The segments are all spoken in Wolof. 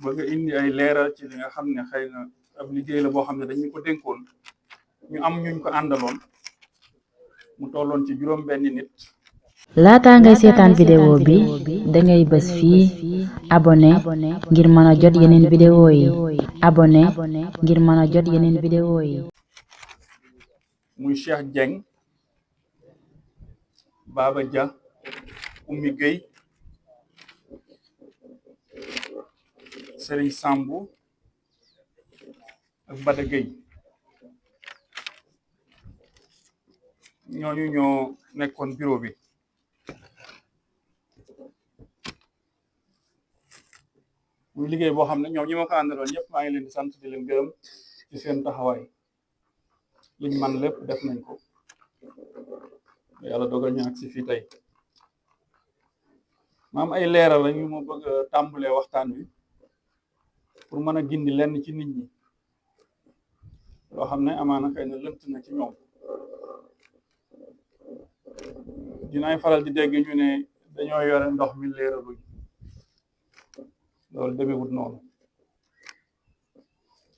bëgg indi ay leeral ci li nga xam ne xëy na ab liggéey la boo xam ne dañu ko dénkoon ñu am ñuñ ko àndaloon mu tolloon ci juróom-benni nit. laata ngay seetaan vidéo bi dangay bës fii abonné ngir mën a jot yeneen vidéo yi abonné ngir mën a jot yeneen vidéo yi. muy Cheikh Dieng, Baba Dia, Oumy Gueye, Serigne Sambou ak Bada Gueye. ñooñu ñoo nekkoon bureau bi. muy liggéey boo xam ne ñoom ñi ma ko àndaloon ñëpp maa ngi leen di sant di leen gërëm ci seen taxawaay liñ man lépp def nañ ko yàlla dogal ñu ak si fii tey maam ay leeral la ñu ma bëgg a tàmbalee waxtaan wi pour mën a gindi lenn ci nit ñi loo xam ne amaana xëy na lënt na ci ñoom. dinaay faral di dégg ñu ne dañoo yore ndox mi leeraluñ loolu demewut noonu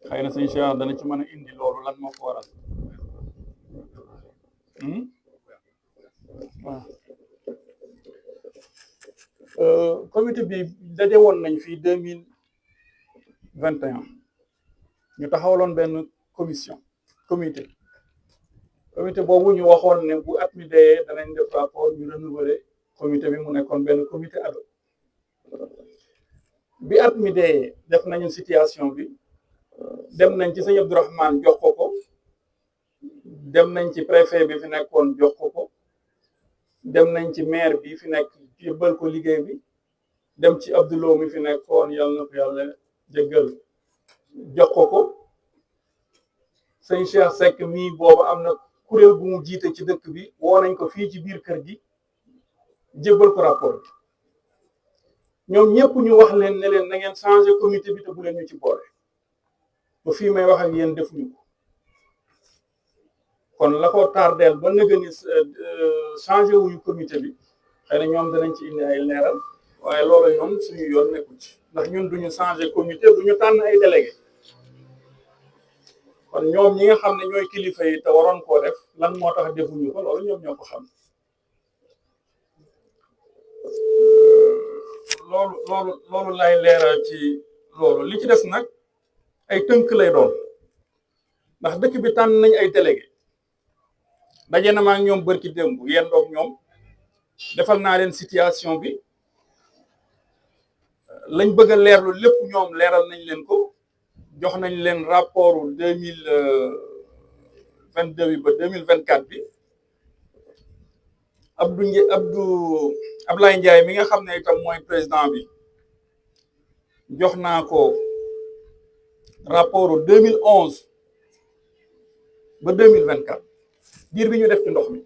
xëy na sëñ Cheikh dana ci mën a indi loolu lan moo ko waral. waaw comité bi daje woon nañ fii 2021 ñu taxawaloon benn comité boobu ñu waxoon ne bu at mi dee danañ def rapport ñu renouveler comité bi mu nekkoon benn comité ad hoc bi at mi dee def nañu situation bi dem nañ ci sëñ Abdourahmane jox ko dem nañ ci préfet bi fi nekkoon jox ko dem nañ ci maire bi fi nekk yëbbal ko liggéey bi dem ci Abdoulou mi fi nekkoon yàlla na ko yàlla jéggal jox ko sëñ Cheikh Seck mii boobu am na kuréel gu mu jiite ci dëkk bi woo nañ ko fii ci biir kër gi jébbal ko rapport bi ñoom ñëpp ñu wax leen ne leen na ngeen changer comité bi te bu leen ñu ci boole ba fii may wax ak yéen defuñu ko kon la ko tardeel ba nëga ni changé wuñu comité bi xëy na ñoom danañ ci indi ay leeral waaye loolu ñoom suñu yoon nekku ci ndax ñun duñu changer comité duñu tànn ay délégué kon ñoom ñi nga xam ne ñooy kilifa yi te waroon koo def lan moo tax defuñu ko loolu ñoom ñoo ko xam. loolu lay leeral ci loolu li ci des nag ay tënk lay doon ndax dëkk bi tànn nañ ay délégué daje na ma ak ñoom bërki démb yéen doog ñoom defal naa leen situation bi lañ bëgg a leerlu lépp ñoom leeral nañ leen ko jox nañ leen rapport 2022 bi ba 2024 bi Ablaye Ndiaye mi nga xam ne itam mooy président bi jox naa ko rapport 2011 ba 2024 diir bi ñu def ci ndox mi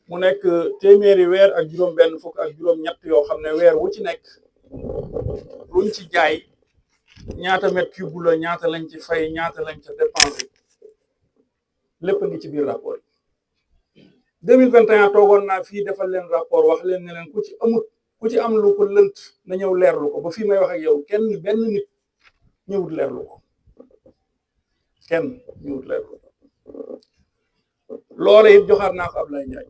mu nekk téeméeri weer ak juróom-benn fukk ak juróom-ñett yoo xam ne weer wu ci nekk luñ ci jaay ñaata mètre cube la ñaata lañ ci fay ñaata lañ ca dépensé lépp ngi ci biir rapport yi 2021 toogoon naa fii defal leen rapport wax leen ne leen ku ci am lu ko lënt na ñëw leerlu ko ba fii may wax ak yow benn nit ñëwut leerlu ko loole it joxaat naa ko Ablaye Ndiaye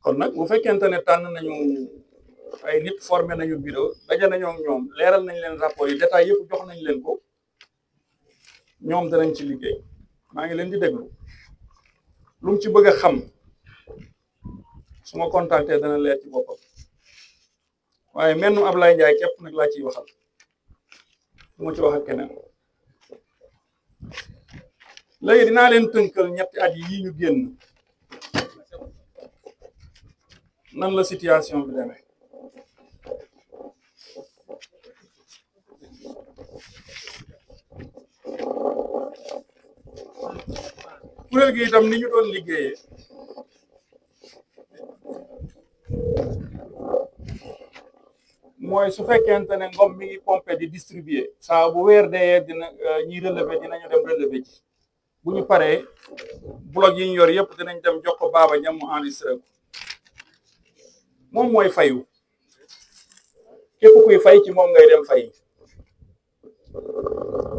kon nag bu fekkente ne tànn nañu ay nit formé nañu bureau daje nañoo ak ñoom leeral nañ leen rapport yi détails yëpp jox nañ leen ko ñoom danañ ci liggéey maa ngi leen di déglu lu mu ci bëgg a xam su ma contacté dana leer ci boppam waaye mennu Ablaye Ndiaye képp nag laa ciy waxal du ma ci wax ak keneen léegi dinaa leen tënkal ñetti at yi ñu génn nan la situation bi demee kuréel gi itam ni ñu doon liggéeyee mooy su fekkente ne ngom mi ngi pompé di distribuer saa bu weer dee dina ñiy relever dinañu dem relever ji bu ñu paree bloc yi ñu yor yëpp dinañ dem jox ko Baba Dia mu enregistré ko moom mooy fayu képp kuy fay ci moom ngay dem fay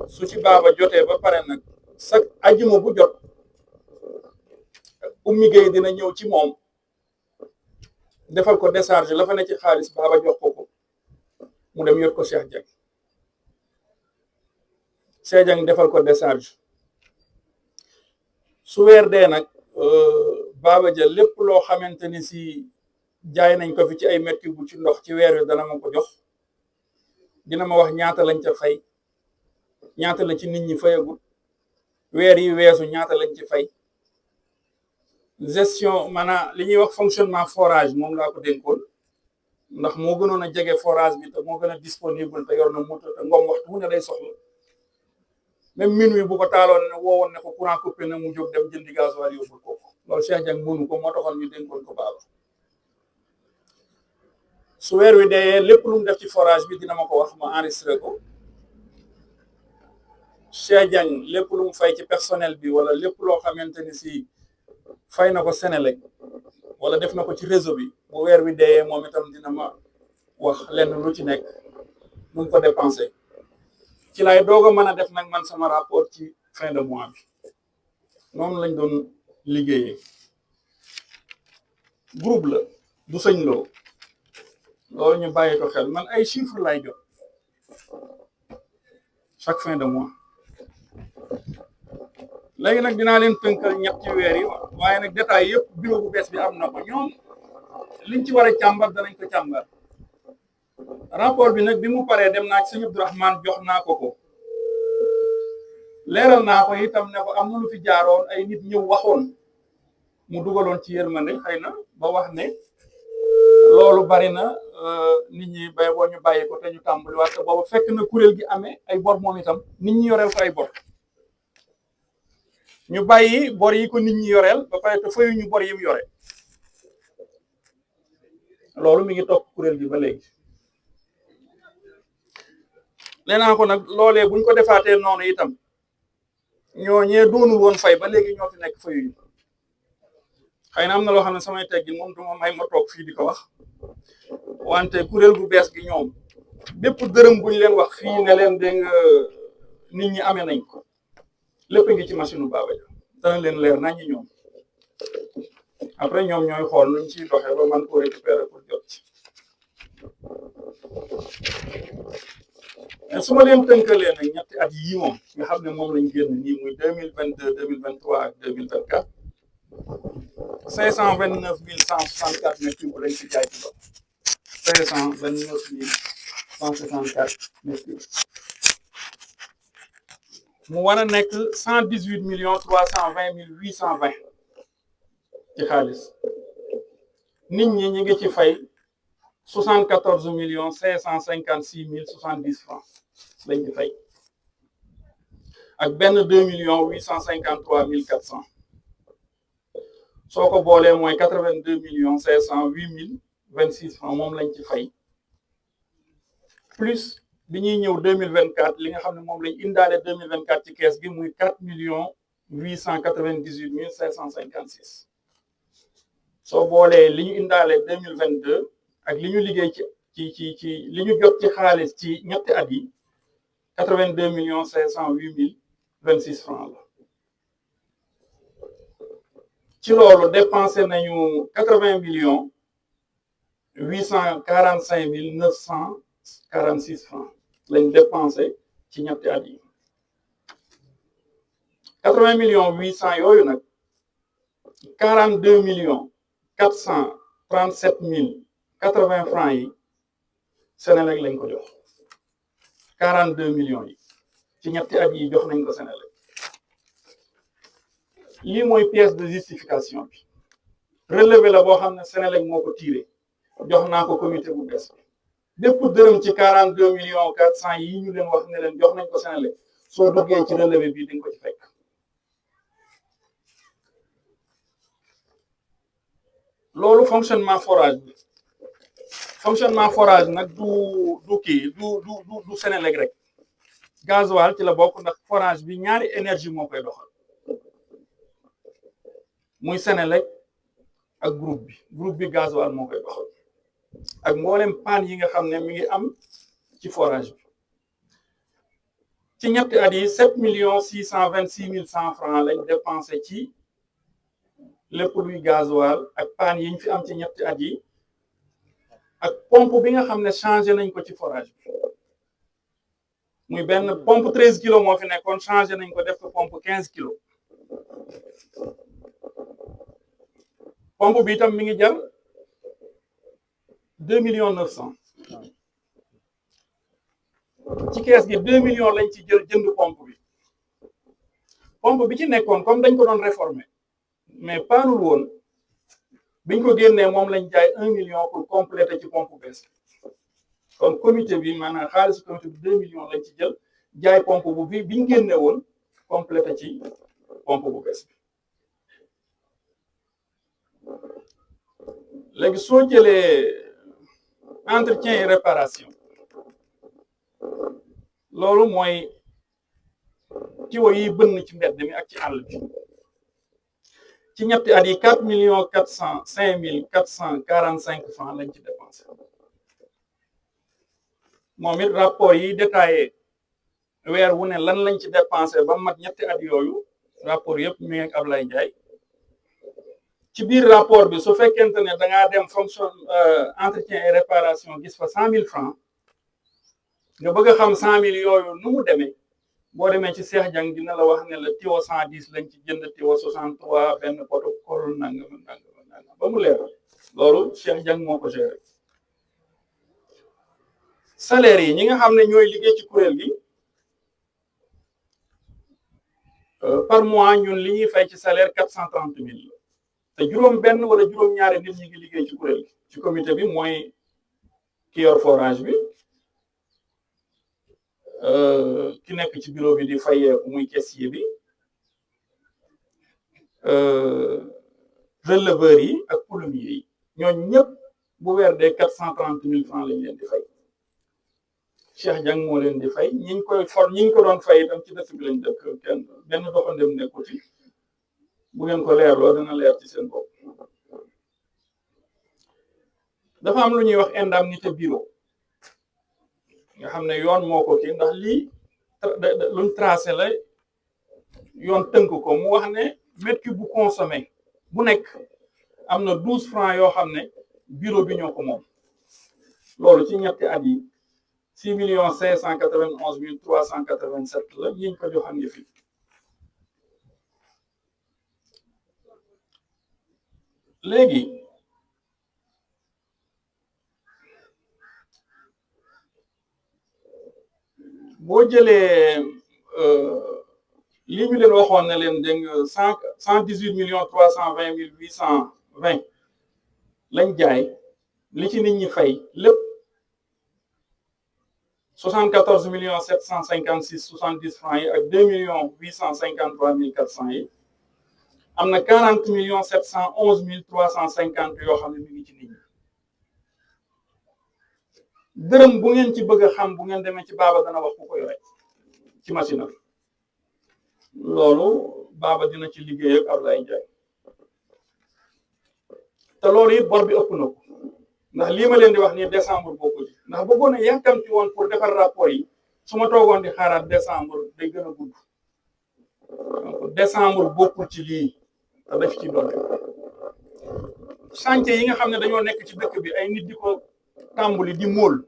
su ci baaba jotee ba pare nag sax ajjuma bu jot Oumy Gueye dina ñëw ci moom defal ko décharge la fa ne ci xaalis baaba jox ko mu dem yot ko Cheikh Dieng defal ko décharge su weer dee nag baaba ja lépp loo xamante ni si jaay nañ ko fi ci ay metti bu ci ndox ci weer wi dana ma ko jox dina ma wax ñaata lañ ca fay ñaata la ci nit ñi fayagul weer yi weesu ñaata lañ ci fay gestion maanaam li ñuy wax fonctionnement forage moom laa ko dénkoon ndax moo gënoon a jege forage bi te moo gën a disponible te yor na moto te ngoom waxtu wu ne day soxla même minuit bu ko taaloon ne woowoon ne ko courant coupé na mu jóg dem jëndi gasoil yóbbul ko loolu Cheikh Dieng mënu ko moo taxoon ñu dénkoon ko baaba su weer wi dee lépp lu mu def ci forage bi dina ma ko wax ma enregistré ko Cheikh Dieng lépp lu mu fay ci personnel bi wala lépp loo xamante ni si fay na ko Senelec wala def na ko ci réseau bi bu weer wi dee moom itam dina ma wax lenn lu ci nekk mu ngi ko dépensé ci lay doog a mën a def nag man sama rapport ci fin de mois bi noonu lañ doon liggéeyee groupe la du sëñ loo loolu ñu bàyyi ko xel man ay chiffres lay jot chaque fin de mois léegi nag dinaa leen tënkal ñetti weer yi waaye nag détail yëpp bureau bu bees bi am na ko ñoom liñ ci war a càmbar danañ ko càmbar rapport bi nag bi mu paree dem naa ci sëñ Abdourahmane jox naa ko leeral naa ko itam ne ko am na lu fi jaaroon ay nit ñëw waxoon mu dugaloon ci yërmande xëy na ba wax ne loolu bari na nit ñi bay boo ñu bàyyi ko te ñu tàmbali waat te booba fekk na kuréel gi amee ay bor moom itam nit ñi yoreel ko ay bor ñu bàyyi bor yi ko nit ñi yoreel ba pare te fayu ñu bor yi mu yore loolu mi ngi topp kuréel gi ba léegi nee naa ko nag loolee buñ ko defaatee noonu itam ñooñee doonul woon fay ba léegi ñoo fi nekk fayuñu xëy na am na loo xam ne samay teggin moom du ma may ma toog fii di ko wax wante kuréel gu bees gi ñoom bépp dërëm buñ leen wax fii ne leen dégg nga nit ñi amee nañ ko lépp ngi ci machine u Baba Dia dana leen leer nañ ñi ñoom après ñoom ñooy xool nuñ ciy doxee ba man ko récupérer pour jot ci mais su ma leen tënkalee nag ñetti at yii moom nga xam ne moom lañ génn nii muy 2022 2023 ak 2024 529 164 mètres cubes lañ ci jaay ci bopp 529 164 mètres cubes mu war a nekk 118 320 820 ci xaalis nit ñi ñu ngi ci fay 74 556 070 francs lañ ci fay ak benn 2 853 400 soo ko boolee mooy 82 508 026 francs moom lañ ci fay plus bi ñuy ñëw 2024 li nga xam ne moom lañ indaale 2024 ci kees gi muy 4 898 556 soo boolee li ñu indaale 2022 ak li ñu liggéey ci li ñu jot ci xaalis ci ñetti at yi 82 508 026 francs la ci loolu dépensé nañu 80 845 946 francs lañ dépensé ci ñetti at yi 80 800 yooyu nag 42 437 080 francs yi Senelec lañ ko jox 42 millions yi ci ñetti at yi jox nañ ko Senelec lii mooy pièce de justification bi relevé la boo xam ne Senelec moo ko tiré jox naa ko comité bu bees bi bépp dërëm ci 42 400 yi ñu leen wax ne leen jox nañ ko Senelec soo duggee ci relevé bi di nga ko ci fekk loolu fonctionnement forage nag du kii du Senelec rek gasoil ci la bokk ndax forage bi ñaari énergie moo koy doxal muy Senelec ak groupe bi gasoil moo koy doxal ak mboolem paan yi nga xam ne mi ngi am ci forage bi ci ñetti at yi 7 626 francs lañ dépensé ci lépp luy gasoil ak paan yiñ fi am ci ñetti at yi ak pompe bi nga xam ne changé nañ ko ci forage bi muy benn pompe 13 kilos moo fi nekkoon changé nañ ko def ko pompe 15 kilos pompe bi itam mi ngi jar 2,9 millions ci kees gi 2 millions lañ ci jël jënd pompe bi ci nekkoon comme dañ ko doon réformer mais paanul woon biñ ko génnee moom lañ jaay 1 million pour compléter ci pompe bees kon comité bi maanaam xaalisu comité bi 2 millions lañ ci jël jaay pompe bu bi biñ génne woon complété ci pompe bu bees bi léegi soo jëlee entretien et réparation loolu mooy tiwo yi bënn ci mbedd mi ak ci àll bi ci ñetti at yi 4,405,445 francs lañ ci dépensé moom it rapport yi détaillé weer wu ne lan lañ ci dépensé ba mat ñetti at yooyu rapport yëpp mi ngi ak Ablaye Ndiaye ci biir rapport bi su fekkente ne da ngaa dem fonction entretien et réparation gis fa 100,000 francs nga bëgg a xam 100,000 yooyu nu mu demee boo demee ci Cheikh Dieng dina la wax ne la tiwo 110 lañ ci jënd tiwo 63 benn protocole nangam ba mu leer loolu Cheikh Dieng moo ko géré salaire yi ñi nga xam ne ñooy liggéey ci kuréel gi par mois ñun li ñuy fay ci salaire 430,000 te juróom benn wala juróom ñaari nit ñi ngi liggéey ci kuréel gi ci comité bi mooy ki yor forage bi ki nekk ci bureau bi di fayeeku muy caissier bi releveurs yi ak plombier yi ñooñu ñëpp bu weer dee 430,000 francs lañ leen di fay Cheikh Dieng moo leen di fay ñi ñu ko doon fay itam ci dëkk bi lañ dëkk kenn benn doxandem nekku ci bu ngeen ko leerloo dana leer ci seen bopp dafa am lu ñuy wax indemnité bureau nga xam ne yoon moo ko kii ndax lii luñ tracé la yoon tënk ko mu wax ne mètre cube bu consommé bu nekk am na 12 francs yoo xam ne bureau bi ñoo ko moom loolu ci ñetti at yi 6,591,387 la yiñ ko joxam yi fi léegi boo jëlee li ñu leen waxoon ne leen dégg nga 118,320,820 lañ jaay li ci nit ñi fay lépp 74,756,70 francs yi ak 2,853,400 yi am na 40,711,350 yoo xam ne mi ngi ci nit ñi dërëm bu ngeen ci bëgg a xam bu ngeen demee ci baaba dana wax ku ko yore ci machine am loolu baaba dina ci liggéey ak Ablaye Ndiaye te loolu it bor bi ëpp na ko ndax lii ma leen di wax nii décembre bokku ci ndax bëggoon na yàkkamti woon pour defar rapport yi su ma toogoon di xaaraat décembre day gën a gudd donc décembre bokkul ci lii te def ci doole chantier yi nga xam ne dañoo nekk ci dëkk bi ay nit di ko tàmbali di móol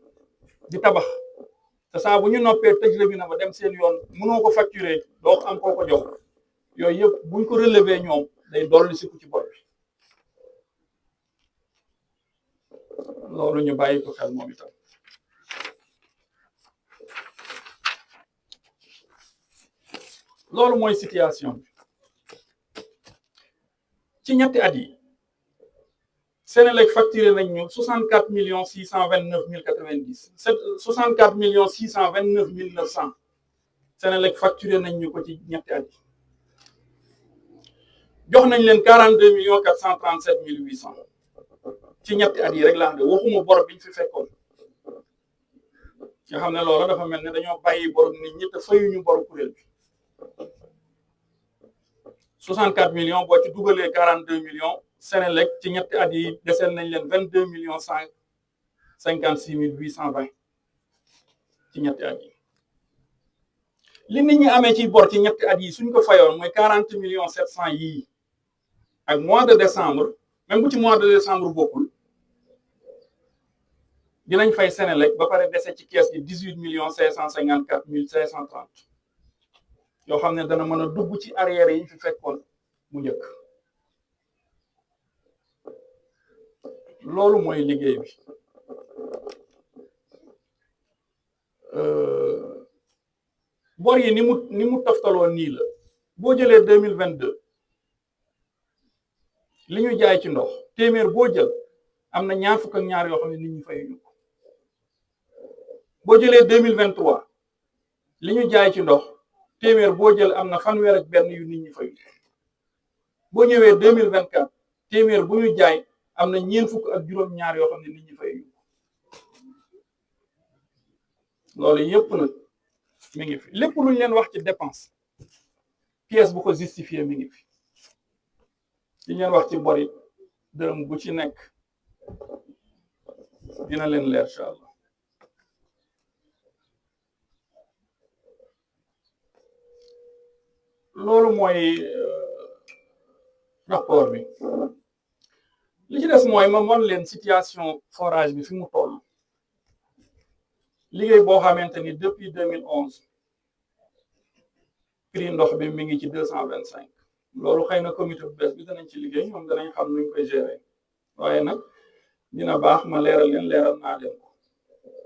di tabax te saa bu ñu noppee tëj la bi na ba dem seen yoon mënoo ko facturer doo am koo ko jox yooyu yëpp buñ ko relever ñoom day dolli si ku ci bor bi loolu ñu bàyyi ko xel moom itam loolu mooy situation bi ci ñetti at yi Senelec facturé nañ ñu 64,629,090 64,629,900 Senelec facturé nañ ñu ko ci ñetti at yi jox nañ leen 42,437,800 ci ñetti at yi rek laa xam ne waxuma bor biñ fi fekkoon nga xam ne loola dafa mel ne dañoo bàyyi borom nit ñi te fayuñu boru kuréel bi 64 millions boo ci dugalee 42 millions Senelec ci ñetti at yi deseel nañ leen 22,100,000 56 820 ci ñetti at yi. li nit ñi amee ci bor ci ñetti at yi suñ ko fayoon mooy 40 millions 700 yii ak mois de décembre, même bu ci mois de décembre bokkul dinañ fay Senelec ba pare dese ci kees gi 18 millions 554 mille 530 yoo xam ne dana mën a dugg ci arrière yi ñu fi fekkoon mu njëkk. loolu mooy liggéey bi. bor yi ni mu toftaloo nii la. boo jëlee 2022 li ñu jaay ci ndox téeméer boo jël am na ñaar fukk ak ñaar yoo xam ne nit ñi fayuñu ko. boo jëlee 2023 li ñu jaay ci ndox téeméer boo jël am na fanweer ak benn yu nit ñi fayuñu ko. boo ñëwee 2024 téeméer bu ñu jaay am na ñeent fukk ak juróom-ñaar yoo xam ne nit ñi fayuñu ko. loolu yëpp nag mi ngi fi lépp lu ñu leen wax ci dépense pièce bu ko justifié mi ngi fi. li ñu leen wax ci bor yi dërëm bu ci nekk dina leen leer incha allah. loolu mooy rapport bi. li ci des mooy ma mën leen situation forage bi fi mu toll. liggéey boo xamante ni depuis 2011 prix ndox bi mi ngi ci 225. loolu xëy na comité bu bees bi danañ ci liggéey ñoom danañ xam nuñ koy gérer waaye nag dina baax ma leeral naa leen ko.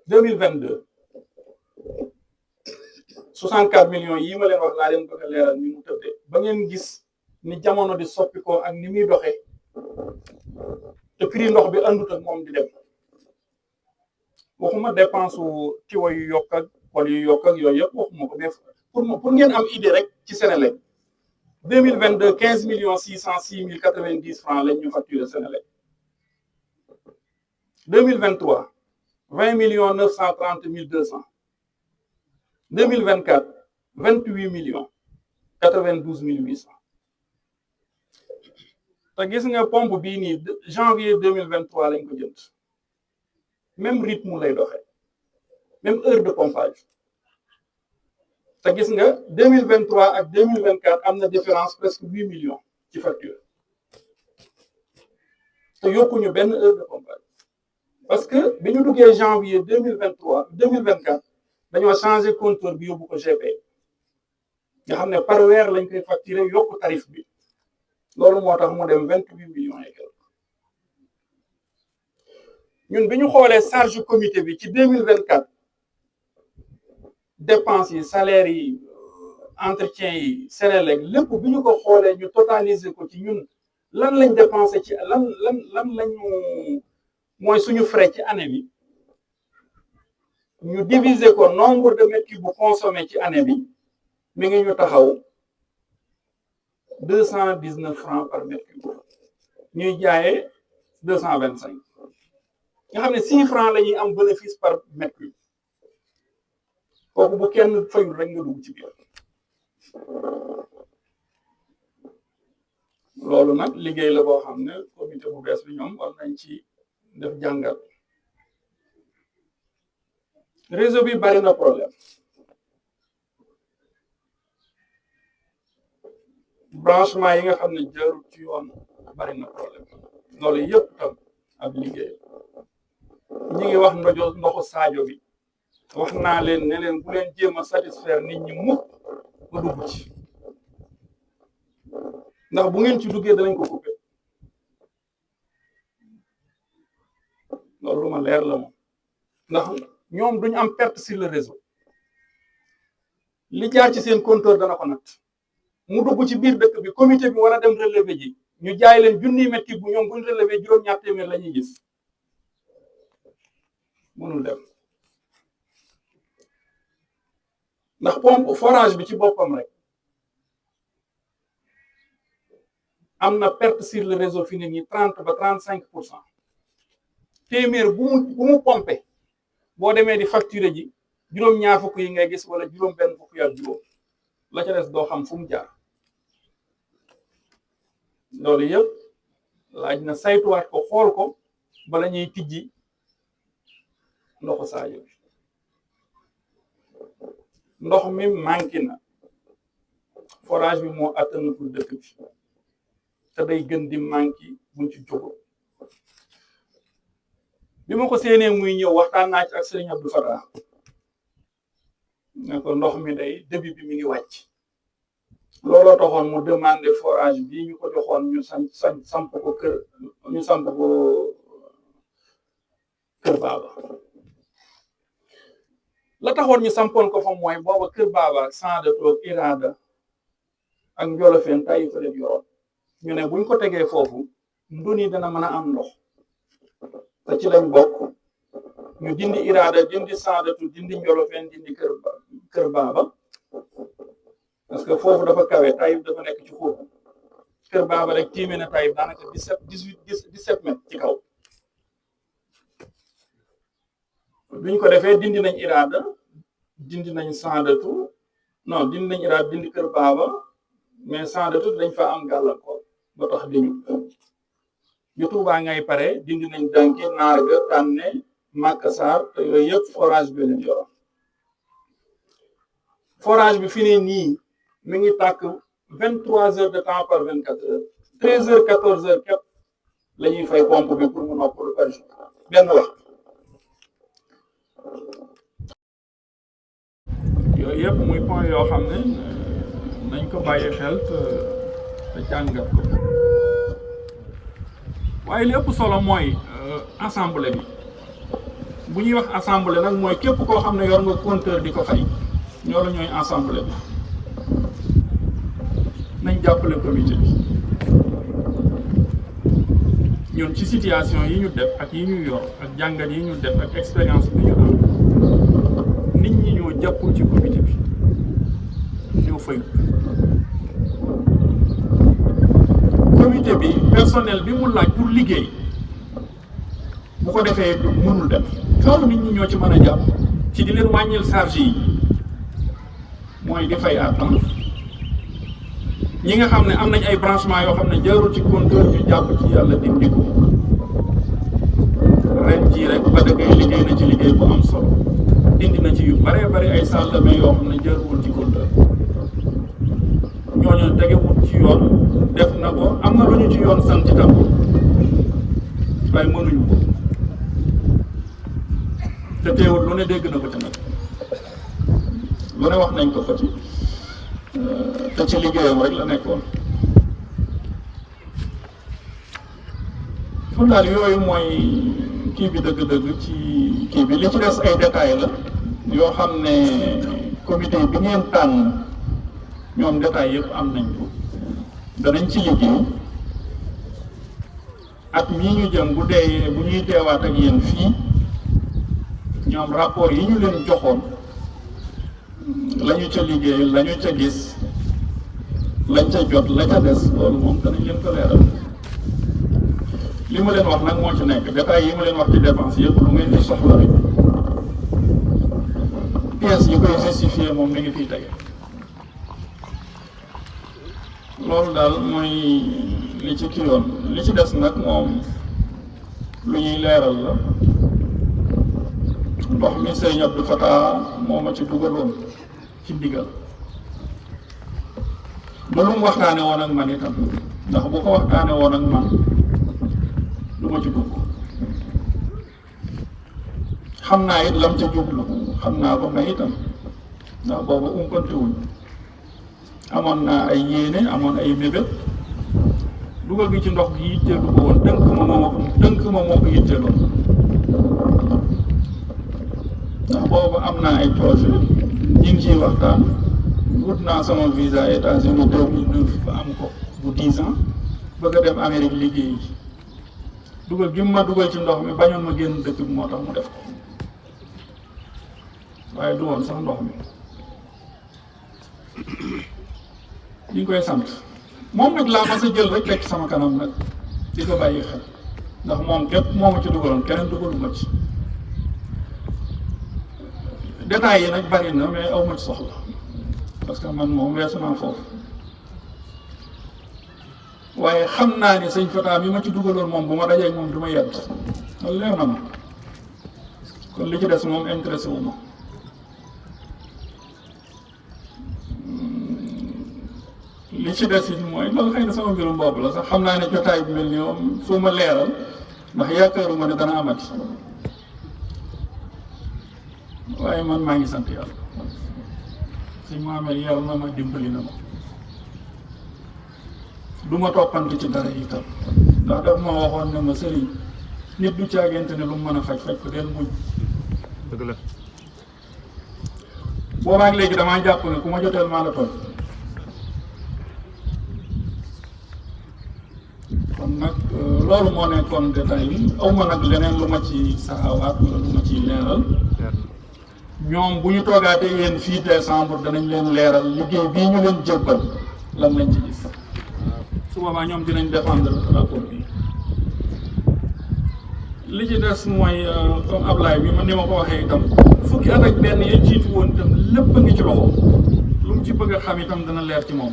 2022 64 millions yi ma leen wax laa leen bëgg a leeral ni mu tëddee ba ngeen gis ni jamono di soppi ko ak ni muy doxee te prix ndox bi àndut ak moom di dem. waxuma dépense u tiwa yu yokk ak wala yu yokk ak yooyu yëpp waxuma ko mais pour ngeen am idée rek ci Senelec 2022 15 millions 606 mille 90 francs lañ ñu facturé Senelec. 2023 20 millions 930 mille 200. 2024 28 millions 92 mille 800. te gis nga pompe bii nii janvier 2023 lañ ko jënd. même rythme lay doxee même heure de pompage te gis nga 2023 ak 2024 am na différence presque 8 millions ci facture te yokkuñu benn heure de pompage parce que bi ñu duggee janvier 2024 dañoo changé compteur bi yóbbu ko GP nga xam ne par weer lañ koy facturé yokku tarif bi loolu moo tax mu dem 28 millions et quelque. ñun bi ñu xoolee charge comité bi ci 2024 dépenses yi salaires yi entretien yi Senelec lépp bi ñu ko xoolee ñu totaliser ko ci ñun lan lañ dépensé ci lan lañu mooy suñu frais ci année bi ñu diviser ko nombre de mètres cubes bu consommé ci année bi mi ngi ñu taxaw 219 francs par mètre cube ñuy jaayee 225. nga xam ne 6 francs la ñuy am bénéfice par mètre cube kooku bu kenn fayul rek nga dugg ci biir. loolu nag liggéey la boo xam ne comité bu bees bi ñoom war nañ ci def jàngat. réseau bi bari na problème branchement yi nga xam ne jarul ci yoon bari na problème loolu yëpp tam ab liggéey. ñi ngi wax ndoxu Sadio bi wax naa leen ne leen bu leen jéem a satisfaire nit ñi mukk ba dugg ci ndax bu ngeen ci duggee danañ ko coupé loolu lu ma leer la moom ndax ñoom duñu am perte sur le réseau li jaar ci seen compteur dana ko natt mu dugg ci biir dëkk bi comité bi war a dem relevé ji ñu jaay leen junniy mètre bu ñoom buñ relevé juróom-ñaar téeméer la ñuy gis mënul dem ndax pompe forage bi ci boppam rek am na perte sur le réseau fi ne nii 30 ba 35%. téeméer bu mu pompé boo demee di facturer ji juróom-ñaar fukk yi ngay gis wala juróom-benn fukk ak juróom la ca des doo xam fu mu jaar. loolu yëpp laaj na saytuwaat ko xool ko bala ñuy tijji ndoxu Sadio bi ndox mi manqué na forage bi moo attanatul dëkk bi te day gën di manqué buñ ci jógul bi ma ko séenee muy ñëw waxtaan naa ci ak Serigne Abdou Fatah ne ko ndox mi day débit bi mi ngi wàcc looloo taxoon mu demandé forage bi ñu ko joxoon ñu samp ko kër baaba la taxoon ñu sampoon ko fa mooy booba kër baaba ak Sandatou ak Irada ak Njolofeen tay fa leen yoroon ñu ne buñ ko tegee foofu nduni dana mën a am ndox te ci lañ bokk ñu dindi Irada dindi Sandatou dindi Njolofeen dindi kër baaba parce que foofu dafa kawe Taïf dafa nekk ci xóot kër baaba rek tiime na Taïf daanaka 17 mètres ci kaw biñ ko defee dindi nañ Irada dindi nañ Sandatou non dindi nañ Irada dindi kër baaba mais Sandatou dañ fa am gàllankoor ba tax diñu bi Tuubaa ngay pare dindi nañ Danki Narga Tànne Makassar te yooyu yëpp forage bi leen yoroon forage bi fi ne nii mi ngi tàkk 23 heures de temps par 24 heures 13 heures 14 heures képp la ñuy fay pompe bi pour mu noppalu par jour benn waxtu yooyu yëpp muy point yoo xam ne nañ ko bàyyi xel te jàngat ko waaye li ëpp solo mooy assemblée bi bu ñuy wax assemblée nag mooy képp koo xam ne yor nga compteur di ko fay ñoo la ñooy assemblée bi nañ jàppale comité bi ñun ci situation yi ñu def ak yi ñu yor ak jàngat yi ñu def ak expérience bi ñu am nit ñi ñoo jàppul ci comité bi ñoo fayut comité bi personnel bi mu laaj pour liggéey bu ko defee mënul dem kaw nit ñi ñoo ci mën a jàpp ci di leen wàññil charge yi mooy di fay à temps ñi nga xam ne am nañ ay branchement yoo xam ne jarul ci compteur ñu jàpp ci yàlla dindi ko ren jii rek ba dëggee liggéey na ci liggéey bu am solo dindi na ci yu bare bari ay salle de bain yoo xam ne jarul ci compteur ñooñu tegewut ci yoon def na ko am na lu ñu ci yoon sant itam waaye mënuñu ko te teewul lu ne dégg na ko ci nag lu ne wax nañ ko ci te ci liggéeyam rek la nekkoon kon daal yooyu mooy kii bi dëgg-dëgg ci kii bi li ci des ay détails la yoo xam ne comité bi ngeen tànn ñoom détails yëpp am nañ ko danañ ci liggéey at mii ñu jëm bu ñuy teewaat ak yéen fii ñoom rapport yi ñu leen joxoon lañu ca liggéey lañu ca gis lañ ca jot la ca des loolu moom danañ leen ko leeral li ma leen wax nag moo ci nekk détails yi ma leen wax ci dépense yëpp lu ngeen di soxla rek pièces yi koy justifier moom mi ngi fiy tege loolu daal mooy li ci kii yoon li ci des nag moom lu ñuy leeral la ndox mi Sëñ Abdou Fatah moo ma ci dugaloon ci ndigal ba lu mu waxtaane woon ak man itam ndax bu ko waxtaane woon ak man du ma ci dugg xam naa it lam ca jublu xam naa ko may itam ndax boobu umpante wuñ amoon naa ay yéene amoon ay mébét dugal gi ci ndox gi yitteelu ko woon tënk ma moo ko yitteeloon ndax boobu am naa ay projet ñu ngi ciy waxtaan wut naa sama visa États-Unis 2009 ba am ko bu 10 ans bëgg a dem Amérique liggéey dugal gi ma dugal ci ndox mi bañoon ma génn dëkk bi moo tax mu def ko waaye du woon sax ndox mi ñu ngi koy sant moom nag laa mas a jël rek teg sama kanam nag di ko bàyyi xel ndax moom képp moo ma ci dugaloon keneen dugalu ma ci détails yi nag bari na mais aw ma ci soxla parce que man moom weesu naa foofu waaye xam naa ni Sëñ Fatah mi ma ci dugaloon moom bu ma dajee moom du ma yedd loolu leer na ma kon li ci des moom intéressé wu ma li ci des it mooy loolu xëy na sama mbirum bopp la sax xam naa ne jotaay bi mel ni moom fu ma leeral ndax yaakaaruma ne dana amati waaye man maa ngi sant yàlla si Mohamed yàlla na ma dimbali na ma du ma toppante ci dara itam ndax daf ma waxoon ne ma sëriñ nit du caagante ne lu mu mën a faj ko del muñ. dëgg la. boobaag léegi damaa jàpp ne ku ma joteel maa la tooñ kon nag loolu moo nekkoon détail yi aw ma nag leneen lu ma ci saxaawaat wala lu ma ciy leeral ñoom bu ñu toogaatee yéen fii décembre danañ leen leeral liggéey bii ñu leen jébbal lan lañ ci gis su boobaa ñoom dinañ défendre rapport bi li ci des mooy comme Ablaye bi man ni ma ko waxee itam fukki at ak benn ya jiitu woon itam lépp a ngi ci loxo lu mu ci bëgg a xam itam dana leer ci moom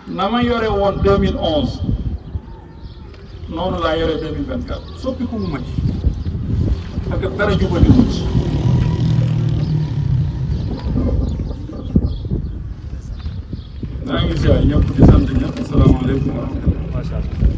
na ma yore woon 2011 noonu laa yore 2024 soppi ku mu ma ci parce que dara jubali wu ci maa ngi ziar ñëpp di sant ñëpp asalaamaaleykum wa rahmatulah.